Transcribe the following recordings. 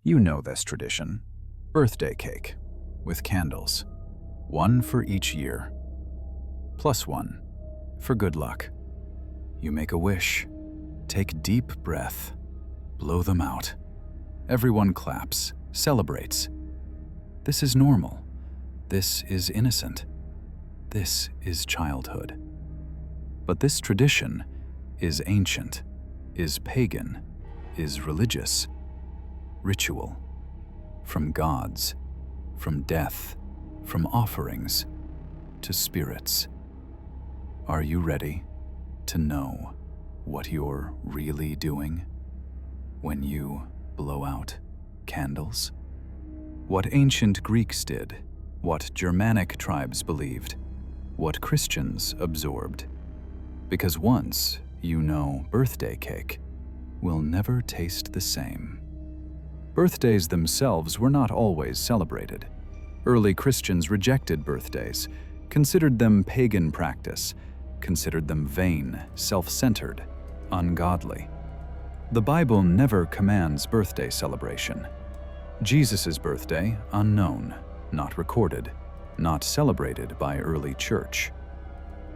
You know this tradition. Birthday cake with candles, one for each year, plus one for good luck. You make a wish, take deep breath, blow them out. Everyone claps, celebrates. This is normal. This is innocent. This is childhood. But this tradition is ancient, is pagan, is religious. Ritual. From gods, from death, from offerings, to spirits. Are you ready to know what you're really doing when you blow out candles? What ancient Greeks did, what Germanic tribes believed, what Christians absorbed. Because once you know birthday cake will never taste the same. Birthdays themselves were not always celebrated. Early Christians rejected birthdays, considered them pagan practice, considered them vain, self-centered, ungodly. The Bible never commands birthday celebration. Jesus' birthday, unknown, not recorded, not celebrated by early church.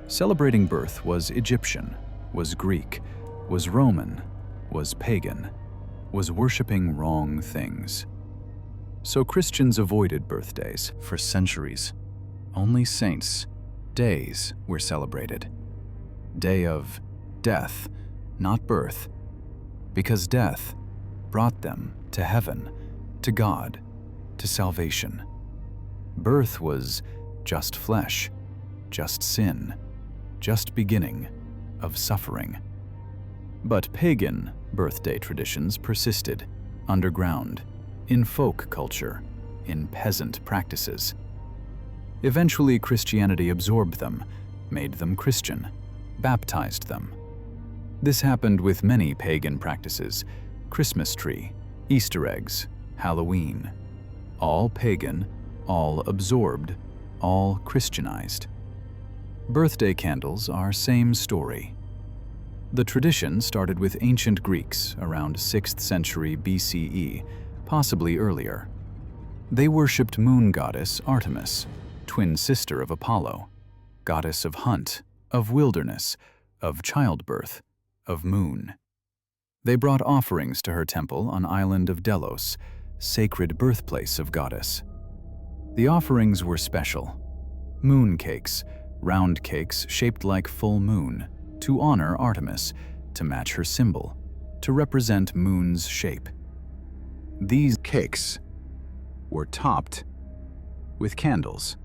Celebrating birth was Egyptian, was Greek, was Roman, was pagan, was worshiping wrong things. So Christians avoided birthdays for centuries. Only saints' days were celebrated. Day of death, not birth, because death brought them to heaven, to God, to salvation. Birth was just flesh, just sin, just beginning of suffering. But pagan birthday traditions persisted, underground, in folk culture, in peasant practices. Eventually, Christianity absorbed them, made them Christian, baptized them. This happened with many pagan practices: Christmas tree, Easter eggs, Halloween. All pagan, all absorbed, all Christianized. Birthday candles are same story. The tradition started with ancient Greeks around 6th century BCE, possibly earlier. They worshipped moon goddess Artemis, twin sister of Apollo, goddess of hunt, of wilderness, of childbirth, of moon. They brought offerings to her temple on island of Delos, sacred birthplace of goddess. The offerings were special. Moon cakes, round cakes shaped like full moon, to honor Artemis, to match her symbol, to represent moon's shape. These cakes were topped with candles.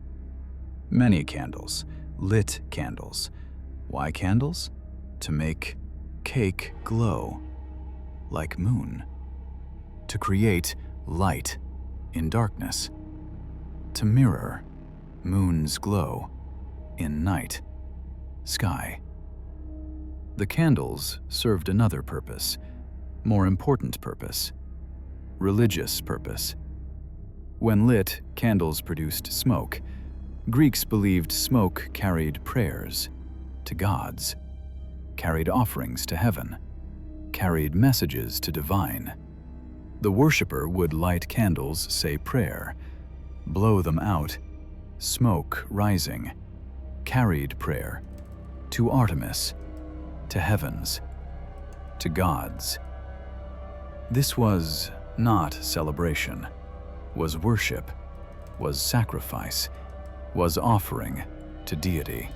Many candles, lit candles. Why candles? To make cake glow like moon. To create light in darkness. To mirror moon's glow in night sky. The candles served another purpose, more important purpose, religious purpose. When lit, candles produced smoke. Greeks believed smoke carried prayers to gods, carried offerings to heaven, carried messages to divine. The worshipper would light candles, say prayer, blow them out, smoke rising, carried prayer to Artemis, to heavens, to gods. This was not celebration, was worship, was sacrifice, was offering to deity.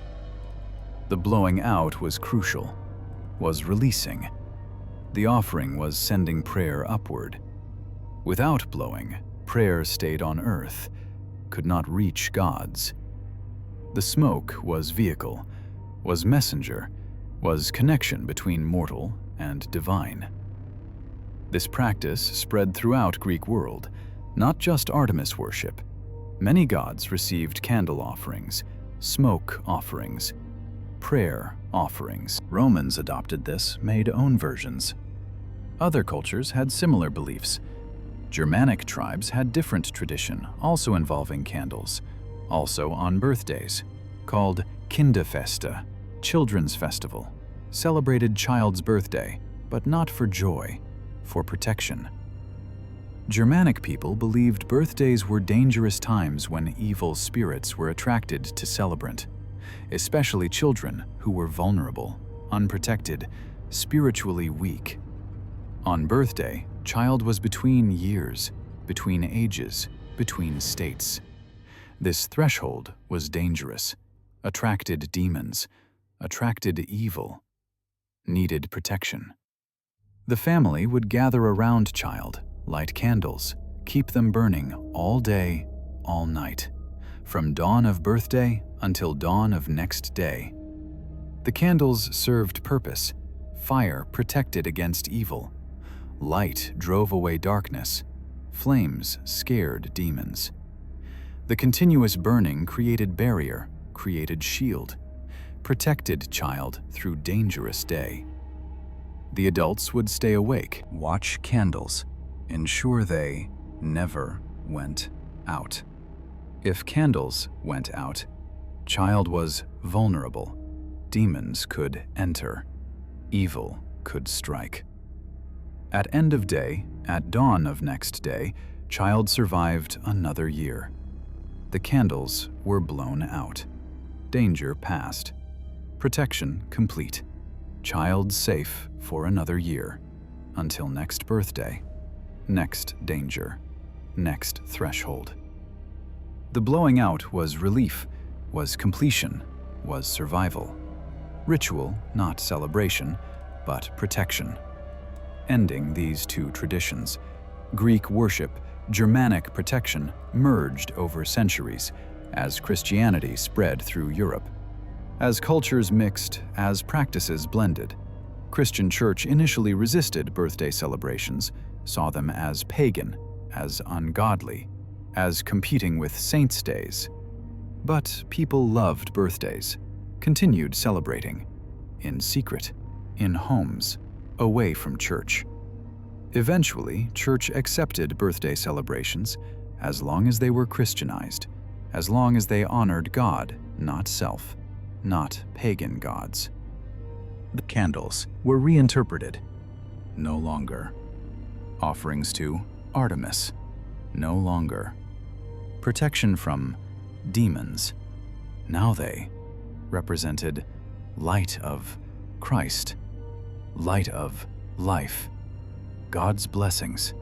The blowing out was crucial, was releasing. The offering was sending prayer upward. Without blowing, prayer stayed on earth, could not reach gods. The smoke was vehicle, was messenger, was connection between mortal and divine. This practice spread throughout Greek world, not just Artemis worship. Many gods received candle offerings, smoke offerings, prayer offerings. Romans adopted this, made own versions. Other cultures had similar beliefs. Germanic tribes had different tradition, also involving candles, also on birthdays, called Kinderfeste, children's festival, celebrated child's birthday, but not for joy, for protection. Germanic people believed birthdays were dangerous times when evil spirits were attracted to celebrant, especially children who were vulnerable, unprotected, spiritually weak. On birthday, child was between years, between ages, between states. This threshold was dangerous, attracted demons, attracted evil, needed protection. The family would gather around child, light candles, keep them burning all day, all night, from dawn of birthday until dawn of next day. The candles served purpose. Fire protected against evil. Light drove away darkness. Flames scared demons. The continuous burning created barrier, created shield, protected child through dangerous day. The adults would stay awake, watch candles, ensure they never went out. If candles went out, child was vulnerable. Demons could enter. Evil could strike. At end of day, at dawn of next day, child survived another year. The candles were blown out. Danger past. Protection complete. Child safe for another year, until next birthday, next danger, next threshold. The blowing out was relief, was completion, was survival. Ritual, not celebration, but protection. Ending these two traditions, Greek worship, Germanic protection merged over centuries as Christianity spread through Europe. As cultures mixed, as practices blended, Christian Church initially resisted birthday celebrations, saw them as pagan, as ungodly, as competing with saints' days. But people loved birthdays, continued celebrating, in secret, in homes, away from church. Eventually, church accepted birthday celebrations as long as they were Christianized, as long as they honored God, not self, not pagan gods. The candles were reinterpreted. No longer. Offerings to Artemis. No longer. Protection from demons. Now they represented light of Christ, light of life, God's blessings.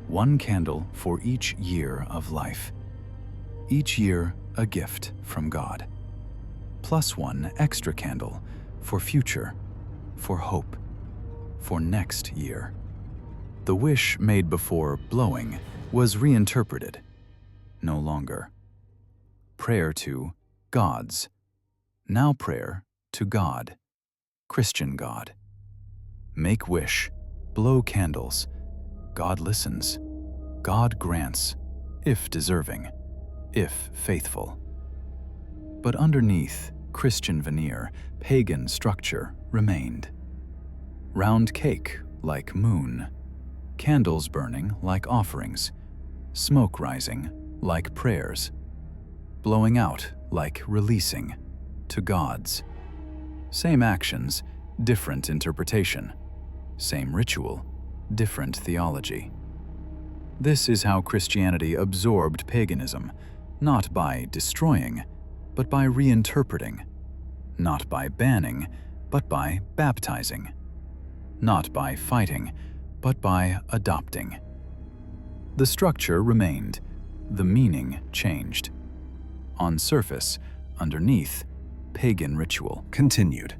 One candle for each year of life. Each year a gift from God. Plus one extra candle for future, for hope, for next year. The wish made before blowing was reinterpreted. No longer. Prayer to gods. Now prayer to God, Christian God. Make wish, blow candles. God listens. God grants, if deserving, if faithful. But underneath Christian veneer, pagan structure remained. Round cake like moon, candles burning like offerings, smoke rising like prayers, blowing out like releasing to gods. Same actions, different interpretation. Same ritual, different theology. This is how Christianity absorbed paganism, not by destroying, but by reinterpreting. Not by banning, but by baptizing. Not by fighting, but by adopting. The structure remained, the meaning changed. On surface, underneath, pagan ritual continued.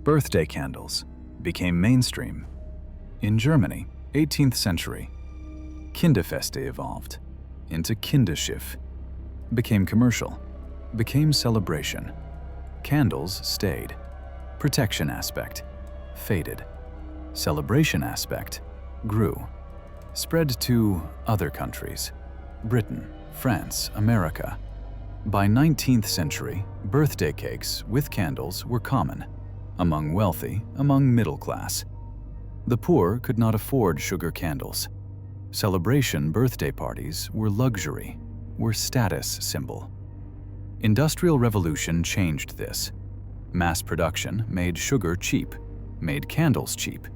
Birthday candles became mainstream. In Germany, 18th century, Kinderfeste evolved into Kinderschiff, became commercial, became celebration. Candles stayed. Protection aspect faded. Celebration aspect grew. Spread to other countries. Britain, France, America. By 19th century, birthday cakes with candles were common. Among wealthy, among middle class. The poor could not afford sugar candles. Celebration birthday parties were luxury, were status symbol. Industrial Revolution changed this. Mass production made sugar cheap, made candles cheap,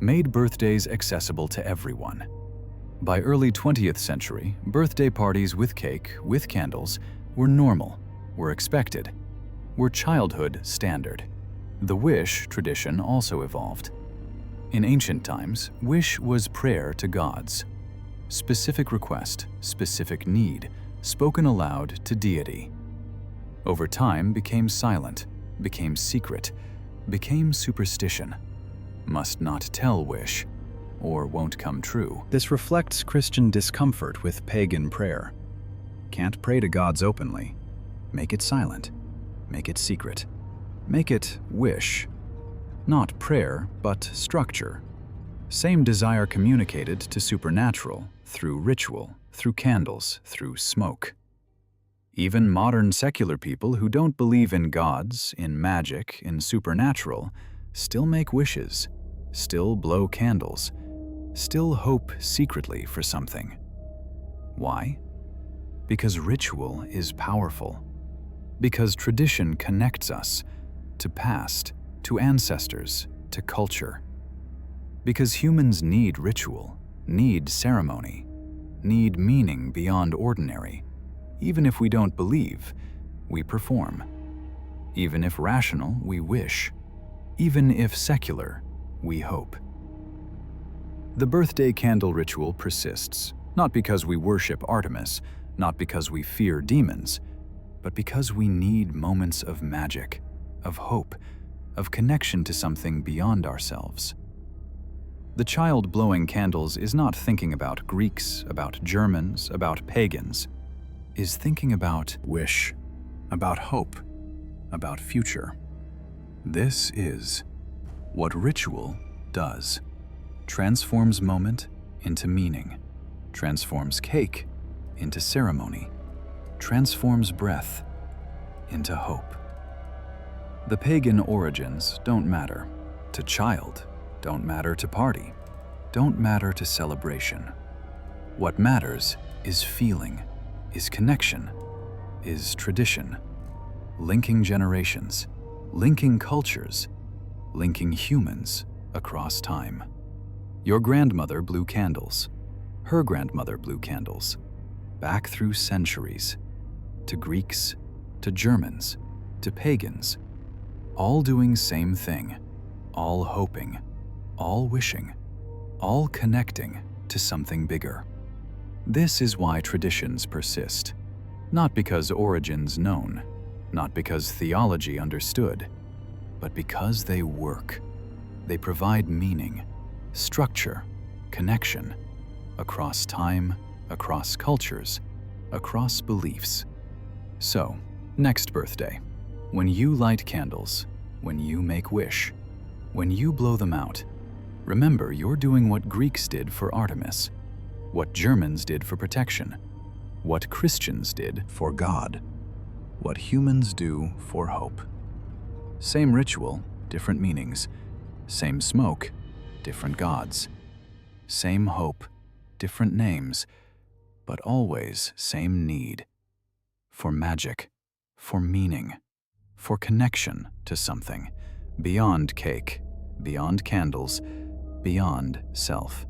made birthdays accessible to everyone. By early 20th century, birthday parties with cake, with candles, were normal, were expected, were childhood standard. The wish tradition also evolved. In ancient times, wish was prayer to gods. Specific request, specific need, spoken aloud to deity. Over time became silent, became secret, became superstition. Must not tell wish, or won't come true. This reflects Christian discomfort with pagan prayer. Can't pray to gods openly. Make it silent. Make it secret. Make it wish. Not prayer, but structure. Same desire communicated to supernatural, through ritual, through candles, through smoke. Even modern secular people who don't believe in gods, in magic, in supernatural, still make wishes, still blow candles, still hope secretly for something. Why? Because ritual is powerful. Because tradition connects us to past, to ancestors, to culture. Because humans need ritual, need ceremony, need meaning beyond ordinary. Even if we don't believe, we perform. Even if rational, we wish. Even if secular, we hope. The birthday candle ritual persists, not because we worship Artemis, not because we fear demons, but because we need moments of magic, of hope, of connection to something beyond ourselves. The child blowing candles is not thinking about Greeks, about Germans, about pagans, is thinking about wish, about hope, about future. This is what ritual does. Transforms moment into meaning, transforms cake into ceremony, transforms breath into hope. The pagan origins don't matter to child, don't matter to party, don't matter to celebration. What matters is feeling, is connection, is tradition, linking generations, linking cultures, linking humans across time. Your grandmother blew candles. Her grandmother blew candles. Back through centuries. To Greeks, to Germans, to pagans. All doing same thing. All hoping. All wishing. All connecting to something bigger. This is why traditions persist. Not because origins known. Not because theology understood. But because they work. They provide meaning, structure, connection, across time, across cultures, across beliefs. So, next birthday, when you light candles, when you make wish, when you blow them out, remember you're doing what Greeks did for Artemis, what Germans did for protection, what Christians did for God, what humans do for hope. Same ritual, different meanings. Same smoke, different gods. Same hope, different names, but always same need. For magic, for meaning, for connection to something, beyond cake, beyond candles, beyond self.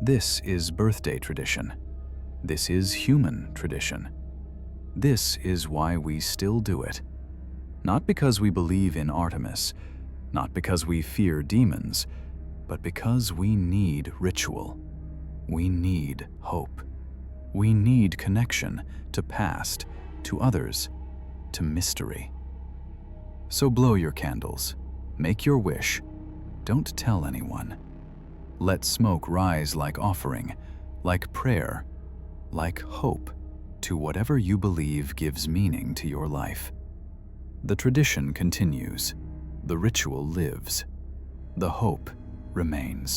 This is birthday tradition. This is human tradition. This is why we still do it. Not because we believe in Artemis, not because we fear demons, but because we need ritual. We need hope. We need connection to past, to others, to mystery. So blow your candles, make your wish, don't tell anyone. Let smoke rise like offering, like prayer, like hope to whatever you believe gives meaning to your life. The tradition continues. The ritual lives. The hope remains.